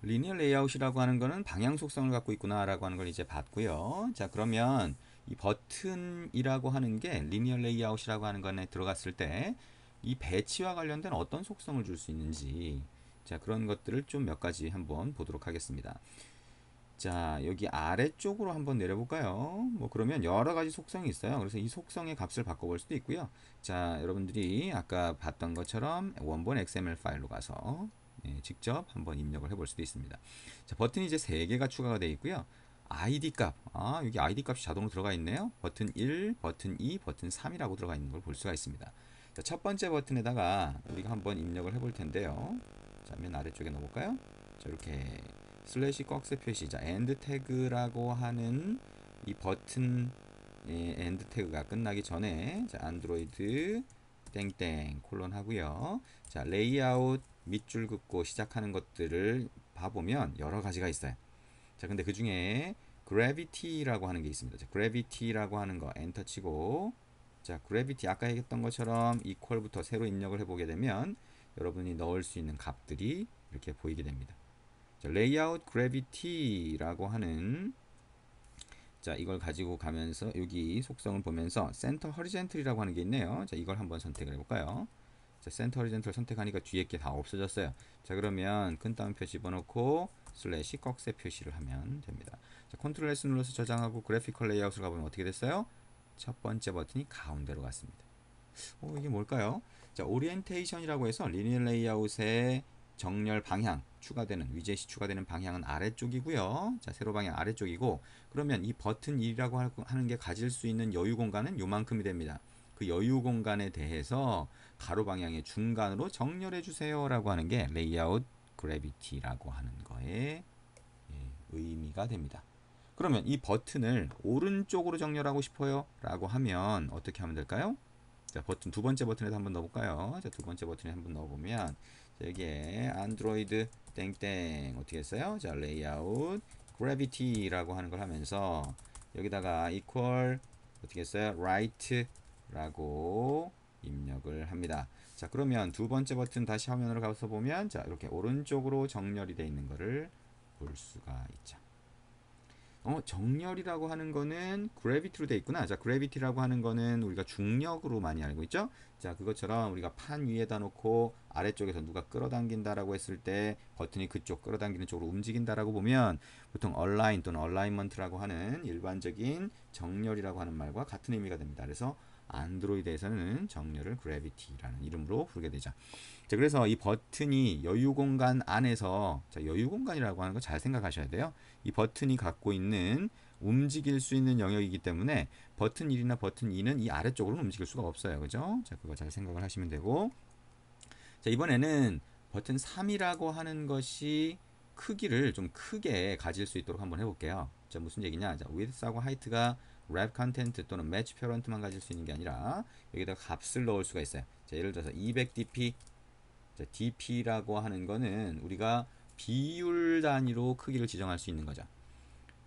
리니어 레이아웃이라고 하는 거는 방향 속성을 갖고 있구나라고 하는 걸 이제 봤고요. 자, 그러면 이 버튼이라고 하는 게 리니어 레이아웃이라고 하는 거에 들어갔을 때 이 배치와 관련된 어떤 속성을 줄 수 있는지, 자, 그런 것들을 좀 몇 가지 한번 보도록 하겠습니다. 자, 여기 아래쪽으로 한번 내려볼까요? 뭐 그러면 여러 가지 속성이 있어요. 그래서 이 속성의 값을 바꿔볼 수도 있고요. 자, 여러분들이 아까 봤던 것처럼 원본 XML 파일로 가서 직접 한번 입력을 해볼 수도 있습니다. 자, 버튼이 이제 3개가 추가가 되어 있고요. ID 값, 여기 ID 값이 자동으로 들어가 있네요. 버튼 1, 버튼 2, 버튼 3이라고 들어가 있는 걸 볼 수가 있습니다. 자, 첫 번째 버튼에다가 우리가 한번 입력을 해볼 텐데요. 자, 맨 아래쪽에 넣어볼까요? 자, 이렇게 슬래시 꺽쇠 표시, 자, 엔드 태그라고 하는 이 버튼 엔드 태그가 끝나기 전에, 자, 안드로이드 땡땡 콜론 하고요. 자, 레이아웃 밑줄 긋고 시작하는 것들을 봐보면 여러 가지가 있어요. 자, 근데 그 중에 gravity라고 하는 게 있습니다. 자, gravity라고 하는 거 엔터 치고, 자, gravity 아까 얘기했던 것처럼 equal부터 새로 입력을 해보게 되면 여러분이 넣을 수 있는 값들이 이렇게 보이게 됩니다. 자, 레이아웃 그래비티라고 하는, 자, 이걸 가지고 가면서 여기 속성을 보면서 센터 허리젠틀이라고 하는 게 있네요. 자, 이걸 한번 선택을 해볼까요? 자, 센터 허리젠틀 선택하니까 뒤에 게 다 없어졌어요. 자, 그러면 큰 따옴표 집어넣고 슬래시 꺽쇠 표시를 하면 됩니다. 자, 컨트롤 S 눌러서 저장하고 그래피컬 레이아웃을 가보면 어떻게 됐어요? 첫 번째 버튼이 가운데로 갔습니다. 이게 뭘까요? 자, 오리엔테이션이라고 해서 리니어 레이아웃의 정렬 방향 추가되는 위젯이 추가되는 방향은 아래쪽이고요. 자, 세로 방향 아래쪽이고, 그러면 이 버튼 1이라고 하는 게 가질 수 있는 여유 공간은 요만큼이 됩니다. 그 여유 공간에 대해서 가로 방향의 중간으로 정렬해 주세요라고 하는 게 레이아웃 그래비티라고 하는 거에 의미가 됩니다. 그러면 이 버튼을 오른쪽으로 정렬하고 싶어요 라고 하면 어떻게 하면 될까요? 자, 버튼 두 번째 버튼에도 한번 넣어볼까요? 자, 두 번째 버튼에 한번 넣어보면, 자, 여기에 안드로이드 땡땡 어떻게 했어요? 자, 레이아웃 그래비티라고 하는 걸 하면서 여기다가 equal 어떻게 했어요? right라고 입력을 합니다. 자, 그러면 두 번째 버튼 다시 화면으로 가서 보면, 자, 이렇게 오른쪽으로 정렬이 되어 있는 것을 볼 수가 있죠. 정렬이라고 하는 거는 그래비티로 되어 있구나. 자, 그래비티라고 하는 거는 우리가 중력으로 많이 알고 있죠. 자, 그것처럼 우리가 판 위에다 놓고 아래쪽에서 누가 끌어당긴다라고 했을 때 버튼이 그쪽 끌어당기는 쪽으로 움직인다라고 보면 보통 align 또는 alignment라고 하는 일반적인 정렬이라고 하는 말과 같은 의미가 됩니다. 그래서 안드로이드에서는 정렬을 그래비티라는 이름으로 부르게 되죠. 자, 그래서 이 버튼이 여유 공간 안에서, 자, 여유 공간이라고 하는 거 잘 생각하셔야 돼요. 이 버튼이 갖고 있는 움직일 수 있는 영역이기 때문에 버튼 1이나 버튼 2는 이 아래쪽으로는 움직일 수가 없어요. 그죠? 자, 그거 잘 생각을 하시면 되고. 자, 이번에는 버튼 3이라고 하는 것이 크기를 좀 크게 가질 수 있도록 한번 해볼게요. 자, 무슨 얘기냐? 자, width하고 height가 wrap content 또는 match parent만 가질 수 있는 게 아니라 여기다 값을 넣을 수가 있어요. 자, 예를 들어서 200dp. 자, dp라고 하는 거는 우리가 비율 단위로 크기를 지정할 수 있는 거죠.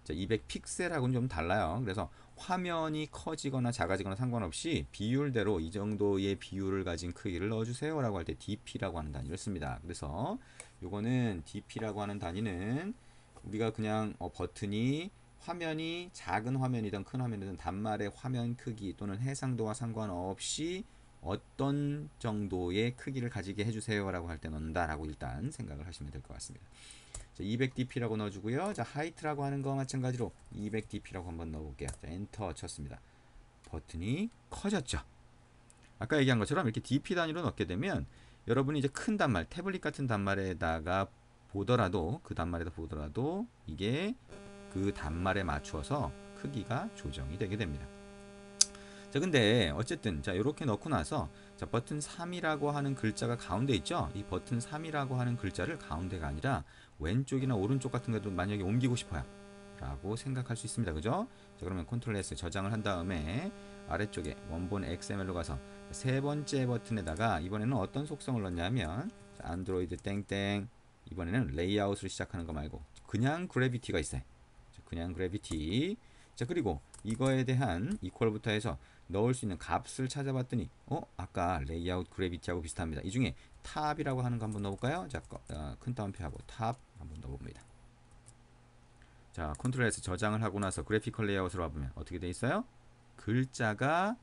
자, 200픽셀하고는 좀 달라요. 그래서 화면이 커지거나 작아지거나 상관없이 비율대로 이 정도의 비율을 가진 크기를 넣어주세요 라고 할 때 dp라고 하는 단위를 씁니다. 그래서 요거는 dp라고 하는 단위는 우리가 그냥 버튼이 화면이 작은 화면이든 큰 화면이든 단말의 화면 크기 또는 해상도와 상관없이 어떤 정도의 크기를 가지게 해주세요 라고 할 때 넣는다 라고 일단 생각을 하시면 될 것 같습니다. 자, 200dp라고 넣어주고요. 자, 하이트라고 하는 거 마찬가지로 200dp라고 한번 넣어볼게요. 자, 엔터 쳤습니다. 버튼이 커졌죠. 아까 얘기한 것처럼 이렇게 dp 단위로 넣게 되면 여러분이 이제 큰 단말, 태블릿 같은 단말에다가 보더라도, 그 단말에다 보더라도 이게 그 단말에 맞추어서 크기가 조정이 되게 됩니다. 자, 근데 어쨌든 자, 이렇게 넣고 나서 자, 버튼 3이라고 하는 글자가 가운데 있죠. 이 버튼 3이라고 하는 글자를 가운데가 아니라 왼쪽이나 오른쪽 같은 것도 만약에 옮기고 싶어요 라고 생각할 수 있습니다. 그죠? 자, 그러면 컨트롤 S 저장을 한 다음에 아래쪽에 원본 XML로 가서 세 번째 버튼에다가 이번에는 어떤 속성을 넣냐면 안드로이드 땡땡, 이번에는 레이아웃으로 시작하는 거 말고 그냥 그래비티가 있어요. 자, 그냥 그래비티. 자, 그리고 이거에 대한 이퀄부터 해서 넣을 수 있는 값을 찾아봤더니 아까 레이아웃 그래비티하고 비슷합니다. 이 중에 탑이라고 하는 거 한번 넣어볼까요? 자, 큰 따옴표하고 탑 한번 봅니다. 자, 컨트롤 S 저장을 하고 나서 그래피컬 레이아웃으로 와보면 어떻게 돼 있어요? 글자가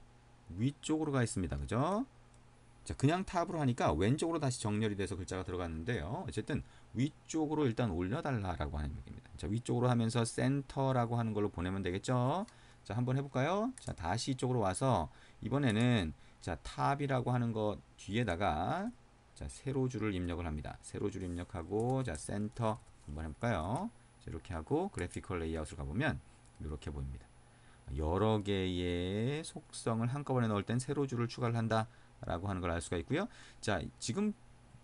위쪽으로 가 있습니다. 그죠? 자, 그냥 탑으로 하니까 왼쪽으로 다시 정렬이 돼서 글자가 들어갔는데요. 어쨌든 위쪽으로 일단 올려달라라고 하는 얘기입니다. 자, 위쪽으로 하면서 센터라고 하는 걸로 보내면 되겠죠. 자, 한번 해볼까요? 자, 다시 이쪽으로 와서 이번에는 자, 탑이라고 하는 것 뒤에다가 자, 세로줄을 입력을 합니다. 세로줄 입력하고 자, 센터 한번 해볼까요? 자, 이렇게 하고 그래피컬 레이아웃을 가보면 이렇게 보입니다. 여러 개의 속성을 한꺼번에 넣을 땐 세로줄을 추가를 한다 라고 하는 걸 알 수가 있고요. 자, 지금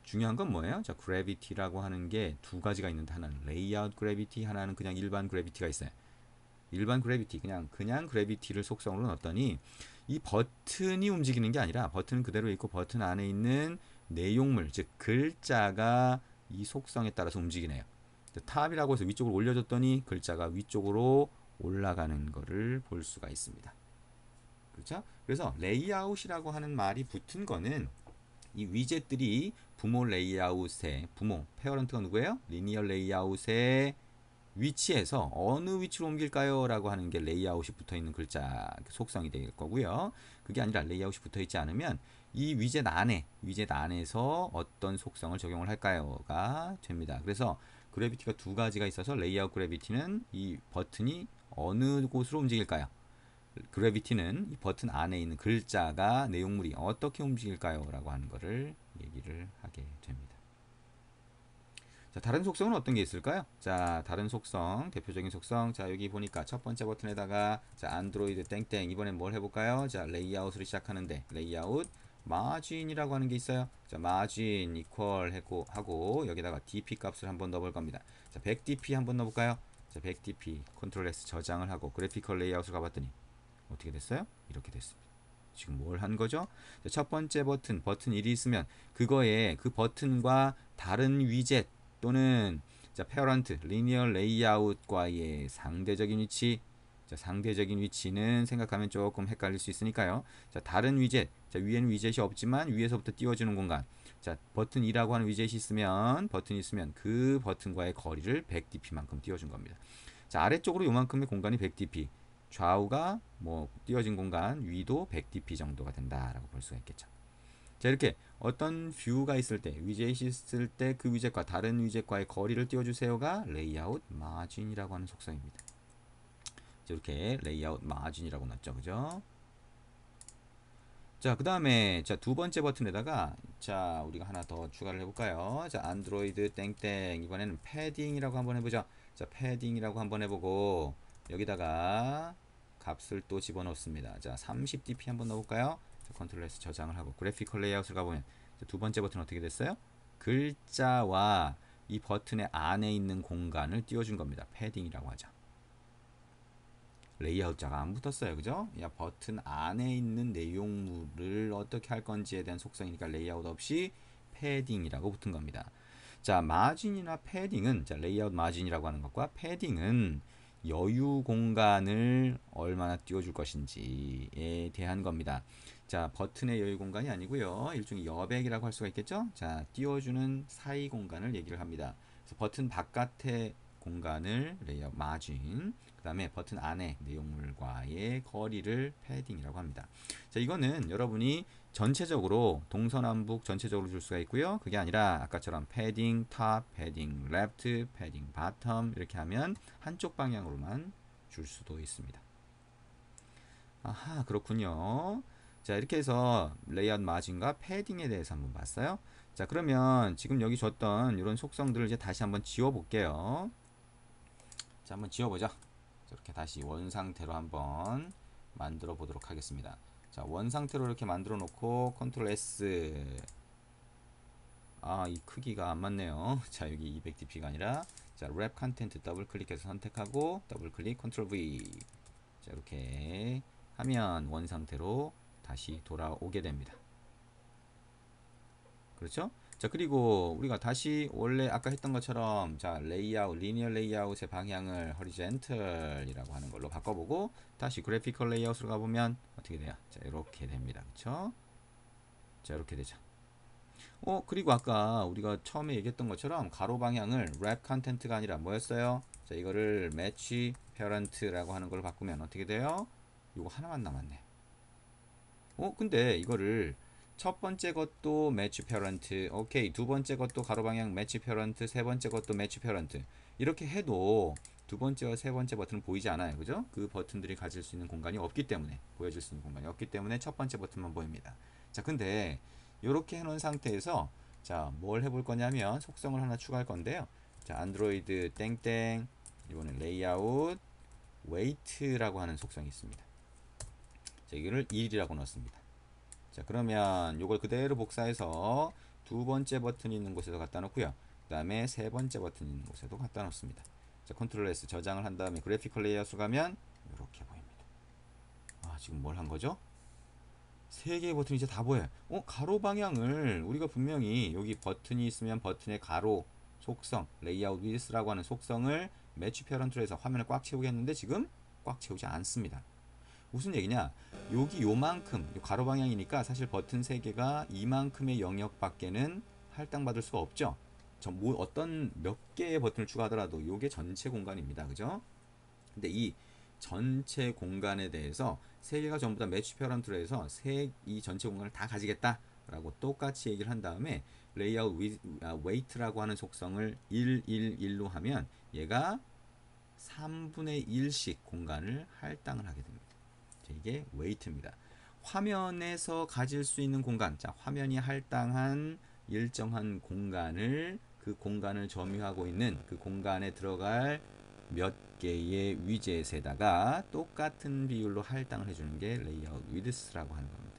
중요한 건 뭐예요? 자, 그래비티라고 하는 게 두 가지가 있는데 하나는 레이아웃 그래비티, 하나는 그냥 일반 그래비티가 있어요. 일반 그래비티, 그냥 그래비티를 속성으로 넣었더니 이 버튼이 움직이는 게 아니라 버튼은 그대로 있고 버튼 안에 있는 내용물, 즉 글자가 이 속성에 따라서 움직이네요. 탑이라고 해서 위쪽으로 올려줬더니 글자가 위쪽으로 올라가는 것을 볼 수가 있습니다. 그렇죠? 그래서 레이아웃이라고 하는 말이 붙은 거는 이 위젯들이 부모 레이아웃의 부모 페어런트가 누구예요? 리니어 레이아웃의 위치에서 어느 위치로 옮길까요? 라고 하는 게 레이아웃이 붙어 있는 글자 속성이 될 거고요. 그게 아니라 레이아웃이 붙어 있지 않으면 이 위젯 안에서 어떤 속성을 적용을 할까요가 됩니다. 그래서 그래비티가 두 가지가 있어서 레이아웃 그래비티는 이 버튼이 어느 곳으로 움직일까요? 그래비티는 이 버튼 안에 있는 글자가 내용물이 어떻게 움직일까요? 라고 하는 것을 얘기를 하게 됩니다. 자, 다른 속성은 어떤 게 있을까요? 자, 다른 속성, 대표적인 속성. 자, 여기 보니까 첫 번째 버튼에다가 자, 안드로이드 땡땡. 이번엔 뭘 해볼까요? 자, 레이아웃으로 시작하는데 레이아웃 마진이라고 하는 게 있어요. 자, 마진 이퀄 하고 여기다가 dp 값을 한번 넣어볼 겁니다. 자, 100dp 한번 넣어볼까요? 자, 100dp 컨트롤 S 저장을 하고 그래피컬 레이아웃을 가봤더니 어떻게 됐어요? 이렇게 됐습니다. 지금 뭘 한 거죠? 첫 번째 버튼 1이 있으면 그거에 그 버튼과 다른 위젯 또는 자, 페어런트 리니어 레이아웃과의 상대적인 위치. 자, 상대적인 위치는 생각하면 조금 헷갈릴 수 있으니까요. 자, 다른 위젯. 자, 위에는 위젯이 없지만 위에서부터 띄워주는 공간. 자, 버튼 2라고 하는 위젯이 있으면 버튼이 있으면 그 버튼과의 거리를 100dp만큼 띄워준 겁니다. 자, 아래쪽으로 요만큼의 공간이 100dp. 좌우가 뭐 띄워진 공간 위도 100dp 정도가 된다라고 볼 수가 있겠죠. 자, 이렇게 어떤 뷰가 있을 때 위젯이 있을 때 그 위젯과 다른 위젯과의 거리를 띄워주세요가 레이아웃 마진이라고 하는 속성입니다. 자, 이렇게 레이아웃 마진이라고 넣었죠. 그죠? 자, 그 다음에 자, 두 번째 버튼에다가 자, 우리가 하나 더 추가를 해볼까요? 자, 안드로이드 땡땡. 이번에는 패딩이라고 한번 해보죠. 자, 패딩이라고 한번 해보고 여기다가 값을 또 집어넣습니다. 자, 30dp 한번 넣어볼까요? 자, 컨트롤 S 저장을 하고 그래피컬 레이아웃을 가보면 두 번째 버튼 어떻게 됐어요? 글자와 이 버튼의 안에 있는 공간을 띄워준 겁니다. 패딩이라고 하죠. 레이아웃자가 안 붙었어요. 그죠? 야, 버튼 안에 있는 내용물을 어떻게 할 건지에 대한 속성이니까 레이아웃 없이 패딩이라고 붙은 겁니다. 자, 마진이나 패딩은 자, 레이아웃 마진이라고 하는 것과 패딩은 여유 공간을 얼마나 띄워줄 것인지에 대한 겁니다. 자, 버튼의 여유 공간이 아니고요. 일종의 여백이라고 할 수가 있겠죠? 자, 띄워주는 사이 공간을 얘기를 합니다. 그래서 버튼 바깥의 공간을 레이아웃 마진, 그 다음에 버튼 안에 내용물과의 거리를 패딩이라고 합니다. 자, 이거는 여러분이 전체적으로 동서남북 전체적으로 줄 수가 있고요. 그게 아니라 아까처럼 패딩 탑, 패딩 레프트, 패딩 바텀 이렇게 하면 한쪽 방향으로만 줄 수도 있습니다. 아하, 그렇군요. 자, 이렇게 해서 레이아웃 마진과 패딩에 대해서 한번 봤어요. 자, 그러면 지금 여기 줬던 이런 속성들을 이제 다시 한번 지워 볼게요. 자, 한번 지워보죠. 이렇게 다시 원 상태로 한번 만들어 보도록 하겠습니다. 자, 원 상태로 이렇게 만들어 놓고 컨트롤 S. 아, 이 크기가 안 맞네요. 자, 여기 200dp가 아니라 자, 랩 컨텐트 더블 클릭해서 선택하고 더블 클릭 컨트롤 V. 자, 이렇게 하면 원 상태로 다시 돌아오게 됩니다. 그렇죠? 자, 그리고 우리가 다시 원래 아까 했던 것처럼 자, 레이아웃, 리니어 레이아웃의 방향을 horizontal이라고 하는 걸로 바꿔보고 다시 그래피컬 레이아웃으로 가보면 어떻게 돼요? 자, 이렇게 됩니다. 그렇죠? 자, 이렇게 되죠. 그리고 아까 우리가 처음에 얘기했던 것처럼 가로 방향을 wrap content가 아니라 뭐였어요? 자, 이거를 match parent라고 하는 걸 바꾸면 어떻게 돼요? 요거 하나만 남았네. 근데 이거를 첫 번째 것도 match parent, 오케이. 두 번째 것도 가로 방향 match parent, 세 번째 것도 match parent. 이렇게 해도 두 번째와 세 번째 버튼은 보이지 않아요. 그죠? 그 버튼들이 가질 수 있는 공간이 없기 때문에, 보여줄 수 있는 공간이 없기 때문에 첫 번째 버튼만 보입니다. 자, 근데 이렇게 해놓은 상태에서 자, 뭘 해볼 거냐면 속성을 하나 추가할 건데요. 자, 안드로이드 땡땡, 이번엔 레이아웃 웨이트라고 하는 속성이 있습니다. 자, 이거를 1이라고 넣습니다. 자, 그러면 이걸 그대로 복사해서 두 번째 버튼이 있는 곳에도 갖다 놓고요. 그 다음에 세 번째 버튼이 있는 곳에도 갖다 놓습니다. 자, 컨트롤 S 저장을 한 다음에 그래피컬 레이아웃을 가면 이렇게 보입니다. 지금 뭘 한 거죠? 세 개의 버튼이 이제 다 보여요. 가로 방향을 우리가 분명히 여기 버튼이 있으면 버튼의 가로 속성, 레이아웃 위드스라고 하는 속성을 매치 페런트로 해서 화면을 꽉 채우게 했는데 지금 꽉 채우지 않습니다. 무슨 얘기냐? 여기 요만큼, 요 가로 방향이니까 사실 버튼 3개가 이만큼의 영역밖에는 할당받을 수가 없죠. 어떤 몇 개의 버튼을 추가하더라도 요게 전체 공간입니다. 그죠? 근데 이 전체 공간에 대해서 3개가 전부 다 매치 페런트로 해서 이 전체 공간을 다 가지겠다라고 똑같이 얘기를 한 다음에 레이아웃 웨이트라고 하는 속성을 1, 1, 1로 하면 얘가 3분의 1씩 공간을 할당을 하게 됩니다. 이게 웨이트입니다. 화면에서 가질 수 있는 공간, 자, 화면이 할당한 일정한 공간을 그 공간을 점유하고 있는 그 공간에 들어갈 몇 개의 위젯에다가 똑같은 비율로 할당을 해주는 게 레이아웃 위드스라고 하는 겁니다.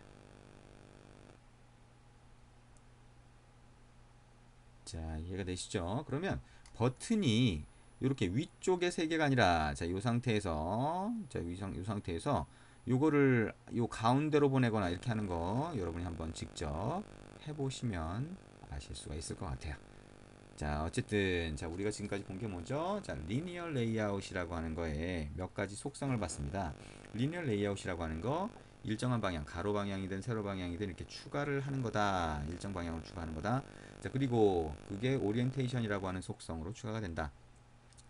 자, 이해가 되시죠? 그러면 버튼이 이렇게 위쪽에 3개가 아니라 자, 이 상태에서 이 상태에서 요거를 요 가운데로 보내거나 이렇게 하는 거 여러분이 한번 직접 해보시면 아실 수가 있을 것 같아요. 자, 어쨌든 자, 우리가 지금까지 본 게 뭐죠? 자, 리니어 레이아웃이라고 하는 거에 몇 가지 속성을 봤습니다. 리니어 레이아웃이라고 하는 거 일정한 방향, 가로 방향이든 세로 방향이든 이렇게 추가를 하는 거다. 일정 방향으로 추가하는 거다. 자, 그리고 그게 오리엔테이션이라고 하는 속성으로 추가가 된다.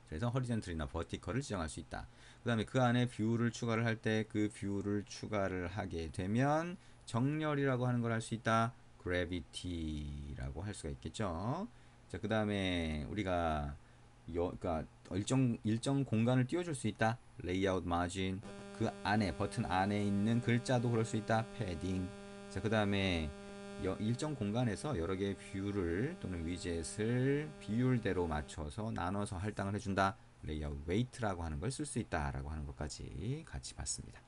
그래서 허리젠틀이나 버티컬을 지정할 수 있다. 그 다음에 그 안에 뷰를 추가를 할 때 그 뷰를 추가를 하게 되면 정렬이라고 하는 걸 할 수 있다. 그래비티라고 할 수가 있겠죠. 자, 그 다음에 우리가 그러니까 일정 공간을 띄워줄 수 있다. 레이아웃 마진, 그 안에 버튼 안에 있는 글자도 그럴 수 있다. 패딩. 자, 그 다음에 일정 공간에서 여러 개의 뷰를 또는 위젯을 비율대로 맞춰서 나눠서 할당을 해준다. 레이아웃 웨이트라고 하는 걸 쓸 수 있다라고 하는 것까지 같이 봤습니다.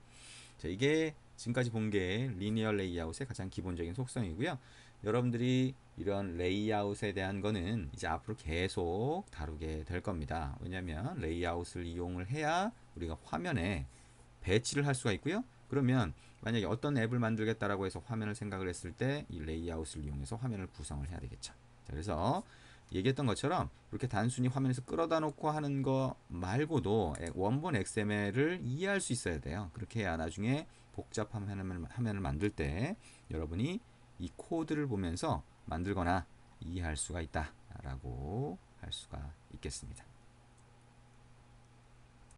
자, 이게 지금까지 본 게 리니어 레이아웃의 가장 기본적인 속성이고요. 여러분들이 이런 레이아웃에 대한 거는 이제 앞으로 계속 다루게 될 겁니다. 왜냐하면 레이아웃을 이용을 해야 우리가 화면에 배치를 할 수가 있고요. 그러면 만약에 어떤 앱을 만들겠다라고 해서 화면을 생각을 했을 때 이 레이아웃을 이용해서 화면을 구성을 해야 되겠죠. 자, 그래서 얘기했던 것처럼 이렇게 단순히 화면에서 끌어다 놓고 하는 거 말고도 원본 XML을 이해할 수 있어야 돼요. 그렇게 해야 나중에 복잡한 화면을 만들 때 여러분이 이 코드를 보면서 만들거나 이해할 수가 있다라고 할 수가 있겠습니다.